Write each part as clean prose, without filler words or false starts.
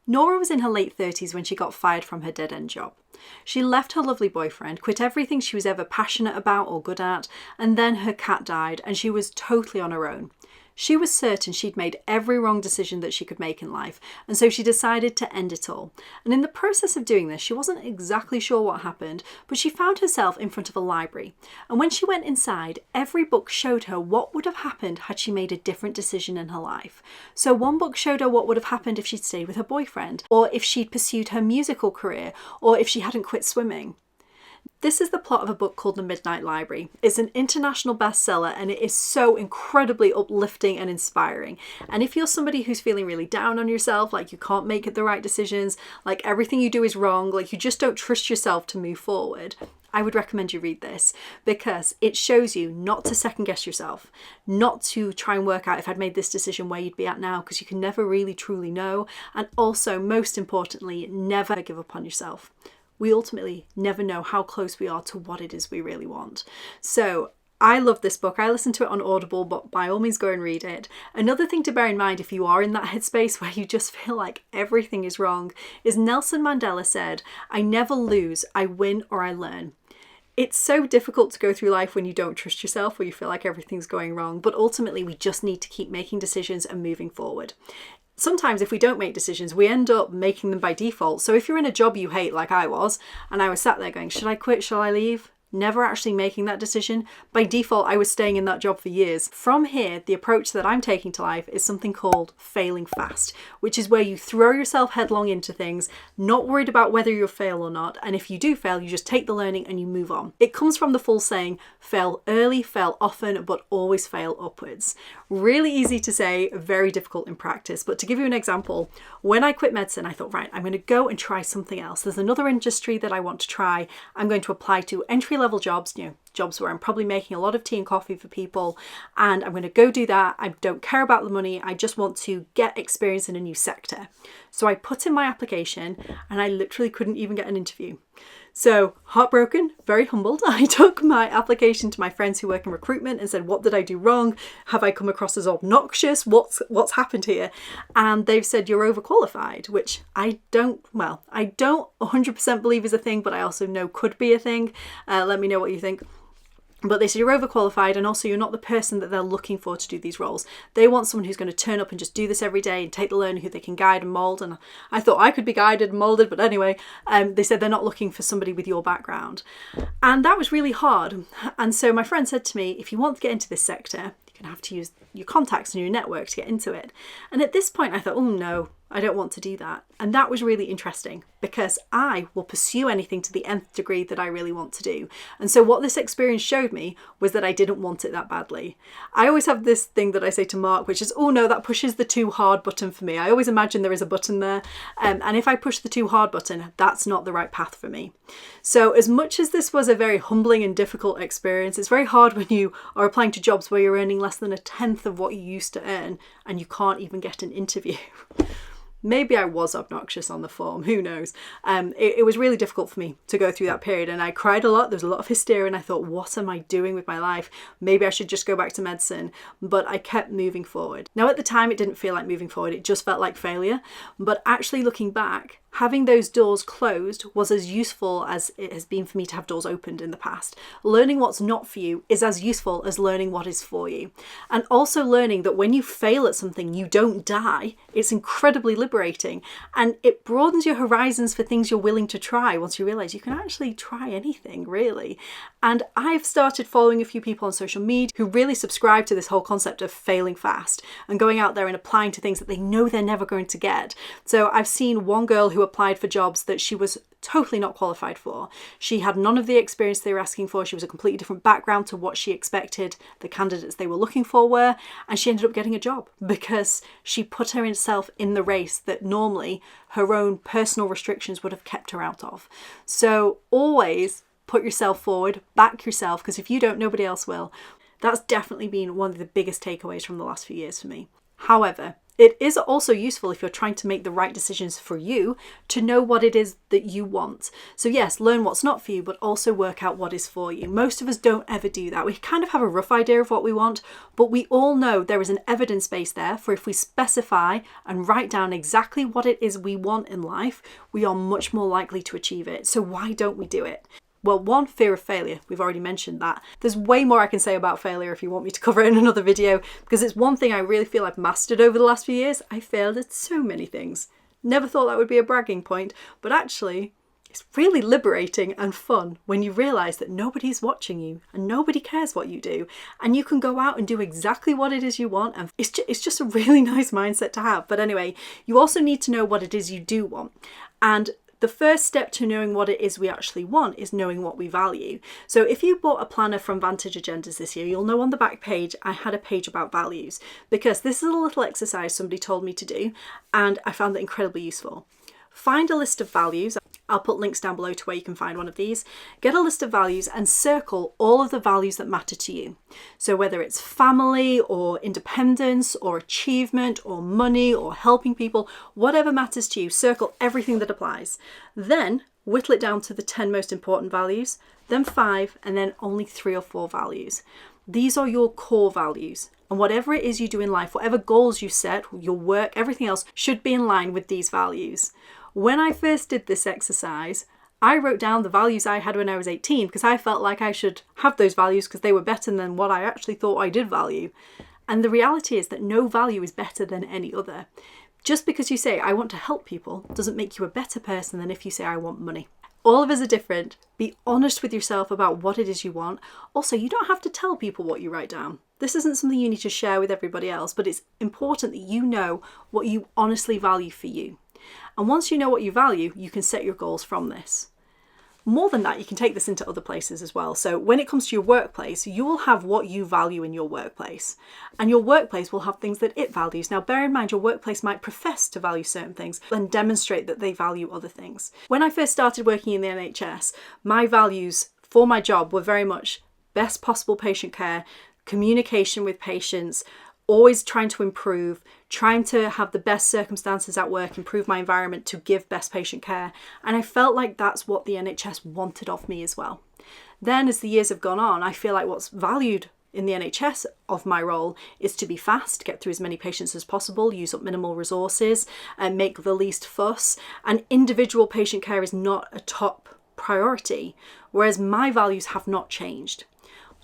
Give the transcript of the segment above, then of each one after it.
Nora was in her late 30s when she got fired from her dead-end job. She left her lovely boyfriend, quit everything she was ever passionate about or good at, and then her cat died and she was totally on her own. She was certain she'd made every wrong decision that she could make in life, and so she decided to end it all. And in the process of doing this, she wasn't exactly sure what happened, but she found herself in front of a library. And when she went inside, every book showed her what would have happened had she made a different decision in her life. So one book showed her what would have happened if she'd stayed with her boyfriend, or if she'd pursued her musical career, or if she hadn't quit swimming. This is the plot of a book called The Midnight Library. It's an international bestseller and it is so incredibly uplifting and inspiring. And if you're somebody who's feeling really down on yourself, like you can't make the right decisions, like everything you do is wrong, like you just don't trust yourself to move forward, I would recommend you read this because it shows you not to second guess yourself, not to try and work out if I'd made this decision where you'd be at now, because you can never really truly know. And also, most importantly, never give up on yourself. We ultimately never know how close we are to what it is we really want. So I love this book. I listened to it on Audible, but by all means go and read it. Another thing to bear in mind if you are in that headspace where you just feel like everything is wrong is Nelson Mandela said, "I never lose, I win or I learn." It's so difficult to go through life when you don't trust yourself, where you feel like everything's going wrong, but ultimately we just need to keep making decisions and moving forward. Sometimes if we don't make decisions, we end up making them by default. So if you're in a job you hate, like I was, and I was sat there going, should I quit? Shall I leave? Never actually making that decision. By default, I was staying in that job for years. From here, the approach that I'm taking to life is something called failing fast, which is where you throw yourself headlong into things, not worried about whether you'll fail or not. And if you do fail, you just take the learning and you move on. It comes from the full saying, fail early, fail often, but always fail upwards. Really easy to say, very difficult in practice. But to give you an example, when I quit medicine, I thought, right, I'm going to go and try something else. There's another industry that I want to try. I'm going to apply to entry-level jobs, jobs where I'm probably making a lot of tea and coffee for people, and I'm going to go do that. I don't care about the money. I just want to get experience in a new sector. So I put in my application and I literally couldn't even get an interview. So heartbroken, very humbled, I took my application to my friends who work in recruitment and said, what did I do wrong? Have I come across as obnoxious? What's happened here? And they've said, you're overqualified, which I don't 100% believe is a thing, but I also know could be a thing. Let me know what you think. But they say you're overqualified, and also you're not the person that they're looking for to do these roles. They want someone who's going to turn up and just do this every day and take the learning, who they can guide and mould. And I thought I could be guided and moulded, but anyway, they said they're not looking for somebody with your background. And that was really hard. And so my friend said to me, if you want to get into this sector, you're going to have to use your contacts and your network to get into it. And at this point I thought, oh no, I don't want to do that. And that was really interesting because I will pursue anything to the nth degree that I really want to do. And so what this experience showed me was that I didn't want it that badly. I always have this thing that I say to Mark, which is, oh no, that pushes the too hard button for me. I always imagine there is a button there. And if I push the too hard button, that's not the right path for me. So as much as this was a very humbling and difficult experience, it's very hard when you are applying to jobs where you're earning less than a tenth of what you used to earn and you can't even get an interview. Maybe I was obnoxious on the form, who knows. It was really difficult for me to go through that period, and I cried a lot. There was a lot of hysteria and I thought, what am I doing with my life? Maybe I should just go back to medicine, but I kept moving forward. Now at the time it didn't feel like moving forward, it just felt like failure. But actually looking back, having those doors closed was as useful as it has been for me to have doors opened in the past. Learning what's not for you is as useful as learning what is for you. And also learning that when you fail at something, you don't die. It's incredibly liberating, and it broadens your horizons for things you're willing to try once you realize you can actually try anything, really. And I've started following a few people on social media who really subscribe to this whole concept of failing fast and going out there and applying to things that they know they're never going to get. So I've seen one girl who applied for jobs that she was totally not qualified for. She had none of the experience they were asking for. She was a completely different background to what she expected the candidates they were looking for were, and she ended up getting a job because she put herself in the race that normally her own personal restrictions would have kept her out of. So always put yourself forward, back yourself, because if you don't, nobody else will. That's definitely been one of the biggest takeaways from the last few years for me. However, It is also useful if you're trying to make the right decisions for you to know what it is that you want. So yes, learn what's not for you, but also work out what is for you. Most of us don't ever do that. We kind of have a rough idea of what we want, but we all know there is an evidence base there for if we specify and write down exactly what it is we want in life, we are much more likely to achieve it. So why don't we do it? Well, one, fear of failure. We've already mentioned that. There's way more I can say about failure if you want me to cover it in another video, because it's one thing I really feel I've mastered over the last few years. I failed at so many things. Never thought that would be a bragging point, but actually it's really liberating and fun when you realise that nobody's watching you and nobody cares what you do, and you can go out and do exactly what it is you want, and it's just a really nice mindset to have. But anyway, you also need to know what it is you do want, and the first step to knowing what it is we actually want is knowing what we value. So if you bought a planner from Vantage Agendas this year, you'll know on the back page I had a page about values, because this is a little exercise somebody told me to do and I found it incredibly useful. Find a list of values. I'll put links down below to where you can find one of these. Get a list of values and circle all of the values that matter to you. So whether it's family or independence or achievement or money or helping people, whatever matters to you, circle everything that applies. Then whittle it down to the 10 most important values, then 5, and then only 3 or 4 values. These are your core values. And whatever it is you do in life, whatever goals you set, your work, everything else should be in line with these values. When I first did this exercise, I wrote down the values I had when I was 18 because I felt like I should have those values because they were better than what I actually thought I did value. And the reality is that no value is better than any other. Just because you say, I want to help people, doesn't make you a better person than if you say, I want money. All of us are different. Be honest with yourself about what it is you want. Also, you don't have to tell people what you write down. This isn't something you need to share with everybody else, but it's important that you know what you honestly value for you. And once you know what you value, you can set your goals from this. More than that, you can take this into other places as well. So when it comes to your workplace, you will have what you value in your workplace, and your workplace will have things that it values. Now, bear in mind, your workplace might profess to value certain things and demonstrate that they value other things. When I first started working in the NHS, my values for my job were very much best possible patient care, communication with patients, always trying to improve, trying to have the best circumstances at work, improve my environment to give best patient care. And I felt like that's what the NHS wanted of me as well. Then as the years have gone on, I feel like what's valued in the NHS of my role is to be fast, get through as many patients as possible, use up minimal resources, and make the least fuss. And individual patient care is not a top priority, whereas my values have not changed.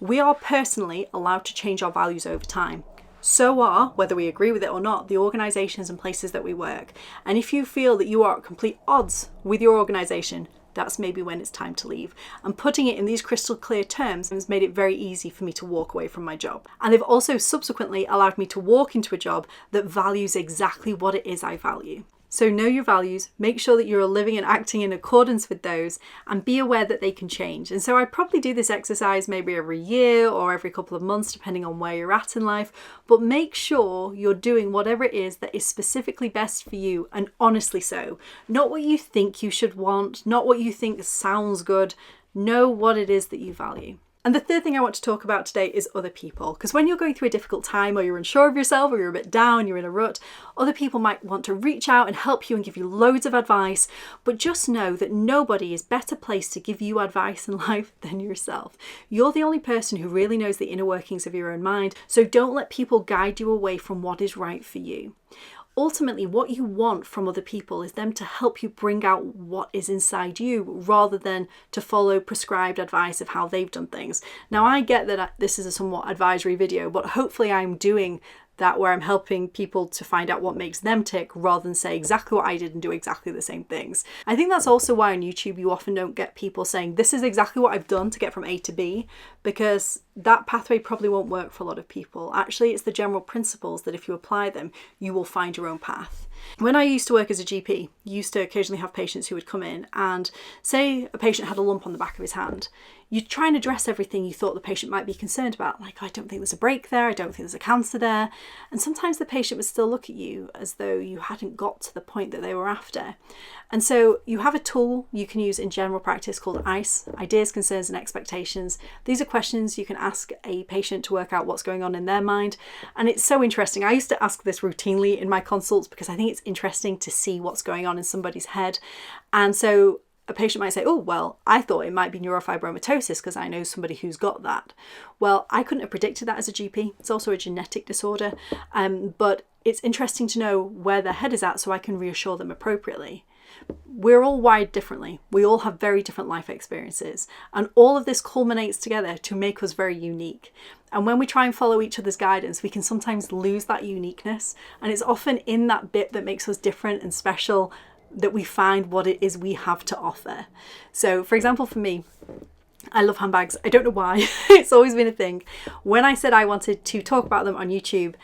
We are personally allowed to change our values over time. So are, whether we agree with it or not, the organisations and places that we work. And if you feel that you are at complete odds with your organisation, that's maybe when it's time to leave. And putting it in these crystal clear terms has made it very easy for me to walk away from my job. And they've also subsequently allowed me to walk into a job that values exactly what it is I value. So know your values, make sure that you're living and acting in accordance with those, and be aware that they can change. And so I probably do this exercise maybe every year or every couple of months, depending on where you're at in life, but make sure you're doing whatever it is that is specifically best for you, and honestly so. Not what you think you should want, not what you think sounds good. Know what it is that you value. And the third thing I want to talk about today is other people. Because when you're going through a difficult time, or you're unsure of yourself, or you're a bit down, you're in a rut, other people might want to reach out and help you and give you loads of advice. But just know that nobody is better placed to give you advice in life than yourself. You're the only person who really knows the inner workings of your own mind. So don't let people guide you away from what is right for you. Ultimately, what you want from other people is them to help you bring out what is inside you, rather than to follow prescribed advice of how they've done things. Now, I get that this is a somewhat advisory video, but hopefully I'm doing that where I'm helping people to find out what makes them tick, rather than say exactly what I did and do exactly the same things. I think that's also why on YouTube you often don't get people saying, this is exactly what I've done to get from A to B, because that pathway probably won't work for a lot of people. Actually, it's the general principles that if you apply them, you will find your own path. When I used to work as a GP, used to occasionally have patients who would come in and say a patient had a lump on the back of his hand. You'd try and address everything you thought the patient might be concerned about, like, I don't think there's a break there, I don't think there's a cancer there. And sometimes the patient would still look at you as though you hadn't got to the point that they were after. And so you have a tool you can use in general practice called ICE, Ideas, Concerns and Expectations. These are questions you can ask a patient to work out what's going on in their mind. And it's so interesting. I used to ask this routinely in my consults because I think it's interesting to see what's going on in somebody's head. And so a patient might say, oh, well, I thought it might be neurofibromatosis because I know somebody who's got that. Well, I couldn't have predicted that as a GP. It's also a genetic disorder. But it's interesting to know where their head is at so I can reassure them appropriately. We're all wired differently. We all have very different life experiences. And all of this culminates together to make us very unique. And when we try and follow each other's guidance, we can sometimes lose that uniqueness. And it's often in that bit that makes us different and special that we find what it is we have to offer. So for example, for me, I love handbags. I don't know why. It's always been a thing. When I said I wanted to talk about them on YouTube,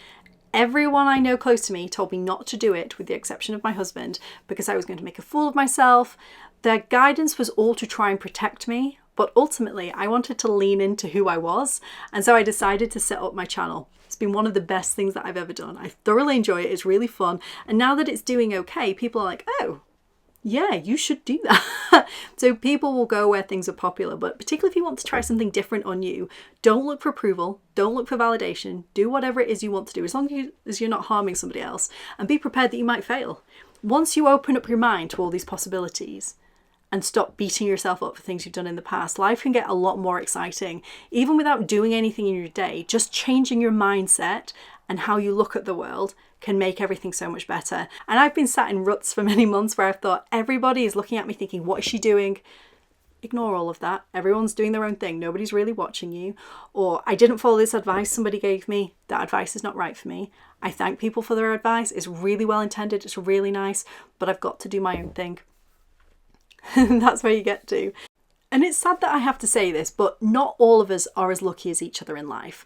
everyone I know close to me told me not to do it, with the exception of my husband, because I was going to make a fool of myself. Their guidance was all to try and protect me, but ultimately I wanted to lean into who I was, and so I decided to set up my channel. It's been one of the best things that I've ever done. I thoroughly enjoy it. It's really fun. And now that it's doing okay, people are like, oh, yeah, you should do that. So people will go where things are popular, but particularly if you want to try something different on you, don't look for approval, don't look for validation, do whatever it is you want to do, as long as you're not harming somebody else, and be prepared that you might fail. Once you open up your mind to all these possibilities and stop beating yourself up for things you've done in the past, life can get a lot more exciting. Even without doing anything in your day, just changing your mindset and how you look at the world can make everything so much better. And I've been sat in ruts for many months where I've thought everybody is looking at me thinking, what is she doing? Ignore all of that. Everyone's doing their own thing. Nobody's really watching you. Or I didn't follow this advice somebody gave me. That advice is not right for me. I thank people for their advice. It's really well intended. It's really nice, but I've got to do my own thing. That's where you get to. And it's sad that I have to say this, but not all of us are as lucky as each other in life.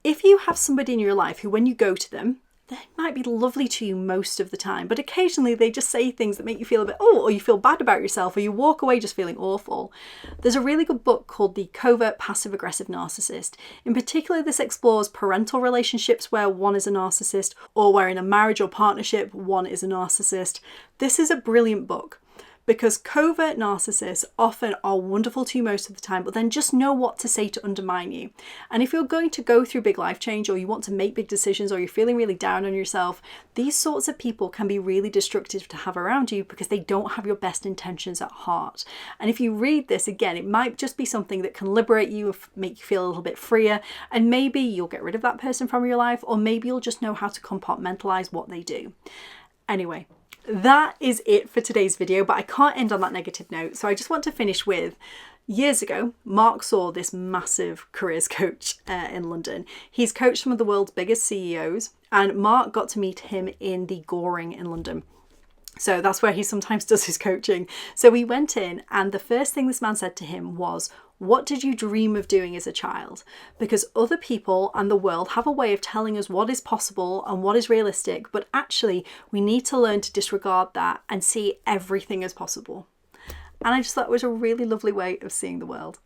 If you have somebody in your life who, when you go to them, they might be lovely to you most of the time, but occasionally they just say things that make you feel a bit, or you feel bad about yourself, or you walk away just feeling awful. There's a really good book called The Covert Passive-Aggressive Narcissist. In particular, this explores parental relationships where one is a narcissist, or where in a marriage or partnership, one is a narcissist. This is a brilliant book, because covert narcissists often are wonderful to you most of the time, but then just know what to say to undermine you. And if you're going to go through big life change, or you want to make big decisions, or you're feeling really down on yourself, these sorts of people can be really destructive to have around you because they don't have your best intentions at heart. And if you read this again, it might just be something that can liberate you, make you feel a little bit freer, and maybe you'll get rid of that person from your life, or maybe you'll just know how to compartmentalize what they do. Anyway, that is it for today's video, but I can't end on that negative note. So I just want to finish with, years ago, Mark saw this massive careers coach in London. He's coached some of the world's biggest CEOs, and Mark got to meet him in the Goring in London. So that's where he sometimes does his coaching. So we went in, and the first thing this man said to him was, what did you dream of doing as a child? Because other people and the world have a way of telling us what is possible and what is realistic, but actually we need to learn to disregard that and see everything as possible. And I just thought it was a really lovely way of seeing the world.